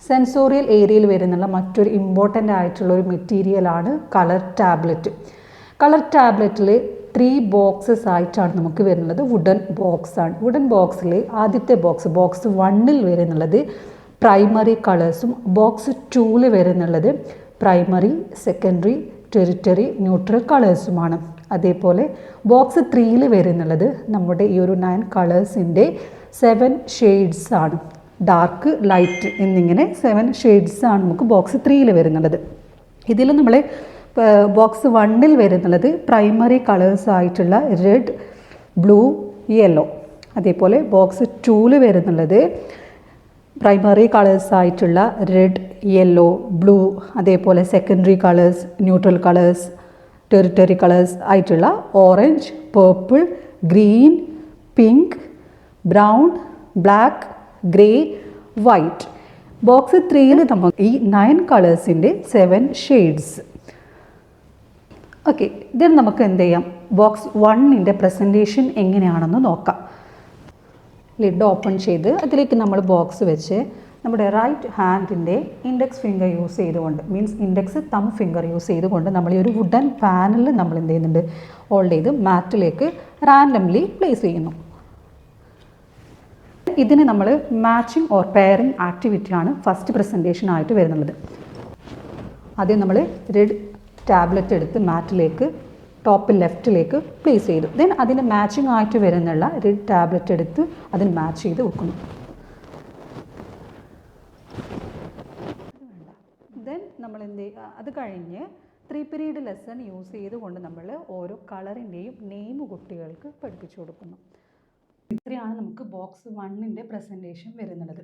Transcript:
Sensorial ഏരിയയിൽ വരുന്നുള്ള മറ്റൊരു important ആയിട്ടുള്ള ഒരു മെറ്റീരിയലാണ് കളർ ടാബ്ലറ്റ്. കളർ ടാബ്ലറ്റിൽ 3 ബോക്സസ് ആയിട്ടാണ് നമുക്ക് വരുന്നത്. വുഡൻ ബോക്സ് ആണ്. വുഡൻ ബോക്സിൽ ആദ്യത്തെ ബോക്സ് 1ൽ വരുന്നുള്ളത് പ്രൈമറി കളേഴ്സും ബോക്സ് 2ൽ വരുന്നുള്ളത് പ്രൈമറി, സെക്കൻഡറി, ടെറിറ്ററി, ന്യൂട്രൽ കളേഴ്സുമാണ്. അതേപോലെ ബോക്സ് 3ൽ വരുന്നുള്ളത് നമ്മുടെ ഈ ഒരു 9 കളേഴ്സിൻ്റെ 7 ഷെയ്ഡ്സ് ആണ്. ഡാർക്ക്, ലൈറ്റ് എന്നിങ്ങനെ 7 ഷെയ്ഡ്സ് ആണ് നമുക്ക് ബോക്സ് 3ൽ വരുന്നുള്ളത്. ഇതിൽ നമ്മൾ ബോക്സ് 1ൽ വരുന്നുള്ളത് പ്രൈമറി കളേഴ്സ് ആയിട്ടുള്ള റെഡ്, ബ്ലൂ, യെല്ലോ. അതേപോലെ ബോക്സ് 2ൽ വരുന്നുള്ളത് പ്രൈമറി കളേഴ്സ് ആയിട്ടുള്ള റെഡ്, യെല്ലോ, ബ്ലൂ, അതേപോലെ secondary colours, neutral colours, territory colours ആയിട്ടുള്ള orange, purple, green, pink, brown, black, grey, white. Box 3ൽ നമുക്ക് ഈ 9 കളേഴ്സിൻ്റെ 7 ഷെയ്ഡ്സ്. ഓക്കെ, ഇതിൽ നമുക്ക് എന്ത് ചെയ്യാം, ബോക്സ് 1ൻ്റെ പ്രസൻറ്റേഷൻ എങ്ങനെയാണെന്ന് നോക്കാം. ലിഡ് ഓപ്പൺ ചെയ്ത് അതിലേക്ക് നമ്മൾ ബോക്സ് വെച്ച് നമ്മുടെ റൈറ്റ് ഹാൻഡിൻ്റെ ഇൻഡെക്സ് ഫിംഗർ യൂസ് ചെയ്തുകൊണ്ട്, മീൻസ് ഇൻഡെക്സ് തം ഫിംഗർ യൂസ് ചെയ്തുകൊണ്ട് നമ്മൾ ഈ ഒരു വുഡൻ പാനലിൽ നമ്മൾ എന്ത് ചെയ്യുന്നുണ്ട്, ഹോൾഡ് ചെയ്ത് മാറ്റിലേക്ക് റാൻഡംലി പ്ലേസ് ചെയ്യുന്നു. ഇതിന് നമ്മൾ മാച്ചിങ് ഓർ പെയറിംഗ് ആക്ടിവിറ്റിയാണ് ഫസ്റ്റ് പ്രസൻറ്റേഷൻ ആയിട്ട് വരുന്നത്. ആദ്യം നമ്മൾ റെഡ് ടാബ്ലറ്റ് എടുത്ത് മാറ്റിലേക്ക് ടോപ്പിൽ ലെഫ്റ്റിലേക്ക് പ്ലേസ് ചെയ്തു. ദെൻ അതിന് മാച്ചിങ് ആയിട്ട് വരുന്നുള്ള റെഡ് ടാബ്ലറ്റ് എടുത്ത് അതിന് മാച്ച് ചെയ്ത് വെക്കുന്നു. ദെൻ നമ്മൾ അത് കഴിഞ്ഞ് 3 പീരീഡ് ലെസൺ യൂസ് ചെയ്തുകൊണ്ട് നമ്മൾ ഓരോ കളറിൻ്റെയും നെയിം കുട്ടികൾക്ക് പഠിപ്പിച്ചു കൊടുക്കുന്നു. ഇത്രയാണ് നമുക്ക് ബോക്സ് 1ൻ്റെ പ്രസൻറ്റേഷൻ വരുന്നത്.